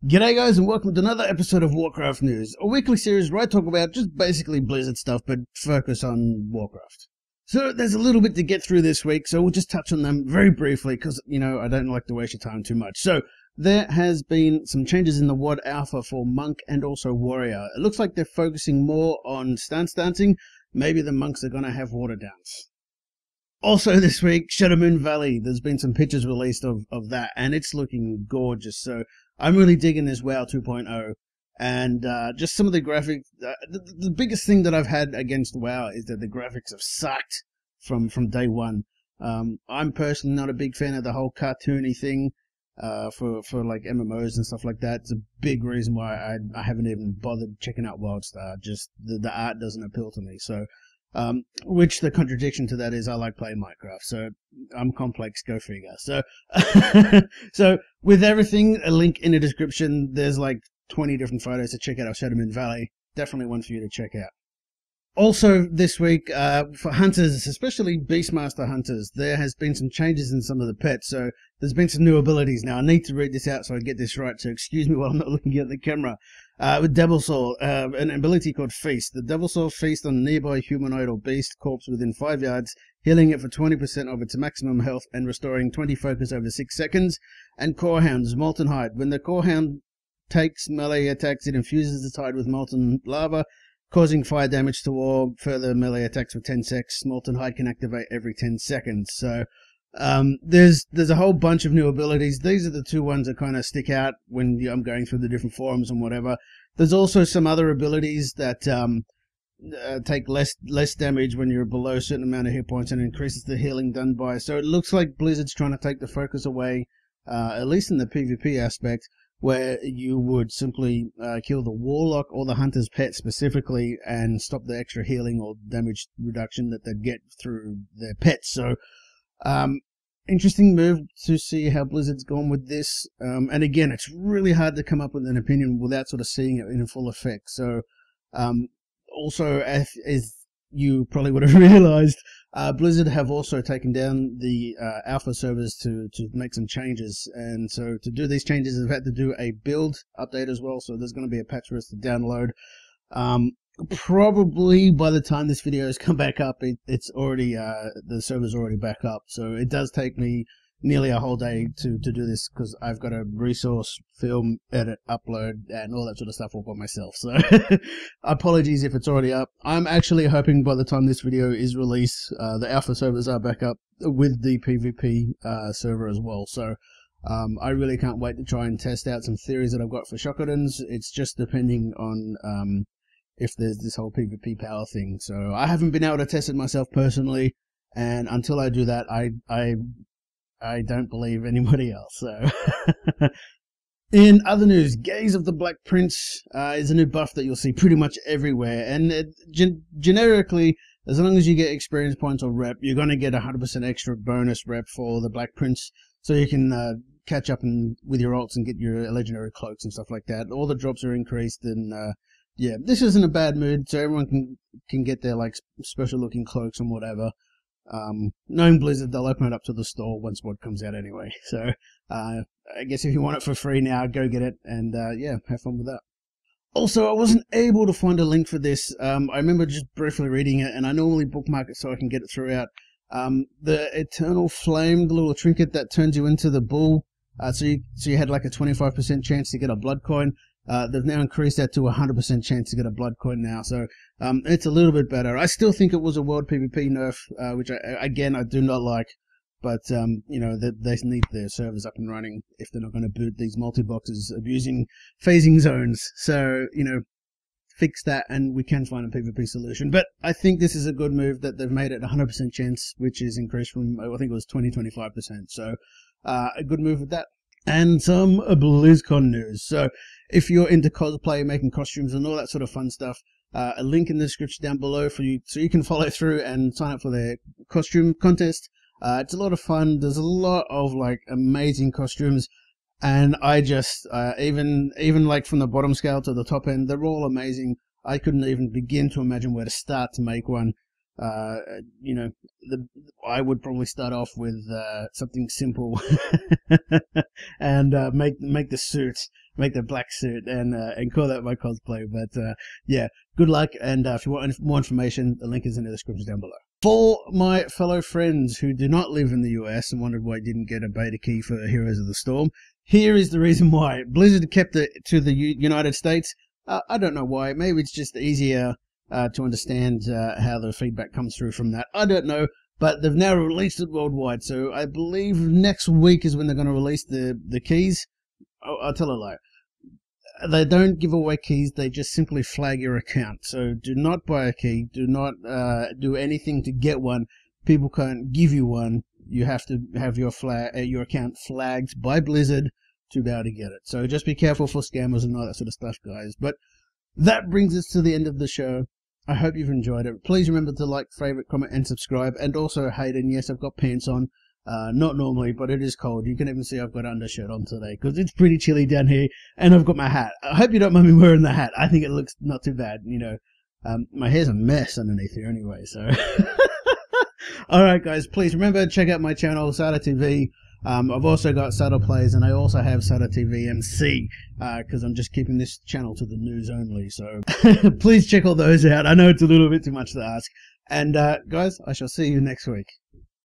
G'day guys and welcome to another episode of Warcraft News, a weekly series where I talk about just basically Blizzard stuff but focus on Warcraft. So there's a little bit to get through this week, so we'll just touch on them very briefly because, I don't like to waste your time too much. So there has been some changes in the WoD alpha for Monk and also Warrior. It looks like they're focusing more on stance dancing. Maybe the monks are going to have water dance. Also this week, Shadowmoon Valley, there's been some pictures released of that, and it's looking gorgeous. So I'm really digging this WoW 2.0, and just some of the graphics. The biggest thing that I've had against WoW is that the graphics have sucked from day one. I'm personally not a big fan of the whole cartoony thing for like MMOs and stuff like that. It's a big reason why I haven't even bothered checking out WildStar. Just the art doesn't appeal to me. So. Which the contradiction to that is I like playing Minecraft, so I'm complex, go figure. So, so with everything, a link in the description. There's like 20 different photos to check out of Shadowmoon Valley. Definitely one for you to check out. Also this week, for hunters, especially Beastmaster hunters, there has been some changes in some of the pets. So there's been some new abilities. Now I need to read this out so I get this right, so excuse me while I'm not looking at the camera. With Devilsaur, an ability called Feast. The Devilsaur feasts on a nearby humanoid or beast corpse within 5 yards, healing it for 20% of its maximum health and restoring 20 focus over 6 seconds. And Corehound's Molten Hide. When the Corehound takes melee attacks, it infuses the tide with molten lava, causing fire damage to all further melee attacks for 10 seconds. Molten Hide can activate every 10 seconds. So there's a whole bunch of new abilities. These are the two ones that kind of stick out when I'm going through the different forums and whatever. There's also some other abilities that take less damage when you're below a certain amount of hit points and increases the healing done by. So it looks like Blizzard's trying to take the focus away, at least in the PvP aspect, where you would simply kill the Warlock or the Hunter's pet specifically and stop the extra healing or damage reduction that they'd get through their pets. So, interesting move to see how Blizzard's gone with this. And again, it's really hard to come up with an opinion without sort of seeing it in full effect. So, also, as you probably would have realized, Blizzard have also taken down the alpha servers to make some changes, and so to do these changes they've had to do a build update as well, so there's going to be a patch for us to download. Probably by the time this video has come back up, it's already the server's already back up, so it does take me nearly a whole day to do this because I've got to resource, film, edit, upload, and all that sort of stuff all by myself. So apologies if it's already up. I'm actually hoping by the time this video is released, the alpha servers are back up with the PvP server as well. So I really can't wait to try and test out some theories that I've got for Shokadans. It's just depending on if there's this whole PvP power thing. So I haven't been able to test it myself personally, and until I do that, I don't believe anybody else. So, in other news, Gaze of the Black Prince is a new buff that you'll see pretty much everywhere. And generically, as long as you get experience points or rep, you're going to get 100% extra bonus rep for the Black Prince. So you can catch up with your ults and get your legendary cloaks and stuff like that. All the drops are increased, and yeah, this isn't a bad mood. So everyone can get their like special looking cloaks and whatever. Knowing Blizzard, they'll open it up to the store once WoD comes out anyway. So, I guess if you want it for free now, go get it, and yeah, have fun with that. Also, I wasn't able to find a link for this. I remember just briefly reading it, and I normally bookmark it so I can get it throughout. The Eternal Flame, the little trinket that turns you into the bull, so you had like a 25% chance to get a blood coin. They've now increased that to a 100% chance to get a blood coin now, so it's a little bit better. I still think it was a world PvP nerf, which I do not like, but they need their servers up and running if they're not going to boot these multi-boxes abusing phasing zones. So fix that and we can find a PvP solution. But I think this is a good move that they've made it 100% chance, which is increased from I think it was 20-25%. So a good move with that. And some BlizzCon news. So if you're into cosplay, making costumes and all that sort of fun stuff, a link in the description down below for you, so you can follow through and sign up for their costume contest. It's a lot of fun. There's a lot of like amazing costumes, and I just even like from the bottom scale to the top end, they're all amazing. I couldn't even begin to imagine where to start to make one. You know, I would probably start off with something simple and make the suit, make the black suit, and call that my cosplay. But yeah, good luck. And if you want more information, the link is in the description down below. For my fellow friends who do not live in the US and wondered why I didn't get a beta key for Heroes of the Storm, here is the reason why. Blizzard kept it to the United States. I don't know why. Maybe it's just easier to understand how the feedback comes through from that. I don't know, but they've now released it worldwide. So I believe next week is when they're going to release the keys. I'll tell a lie. They don't give away keys, they just simply flag your account. So do not buy a key, do not do anything to get one. People can't give you one. You have to have your account flagged by Blizzard to be able to get it. So just be careful for scammers and all that sort of stuff, guys. But that brings us to the end of the show. I hope you've enjoyed it. Please remember to like, favorite, comment, and subscribe. And also, Hayden, yes, I've got pants on. Not normally, but it is cold. You can even see I've got an undershirt on today because it's pretty chilly down here, and I've got my hat. I hope you don't mind me wearing the hat. I think it looks not too bad, you know. My hair's a mess underneath here anyway, so. Alright guys, please remember to check out my channel, Sada TV. I've also got Sada Plays, and I also have Sada TV MC, because I'm just keeping this channel to the news only, so please check all those out. I know it's a little bit too much to ask. And guys, I shall see you next week.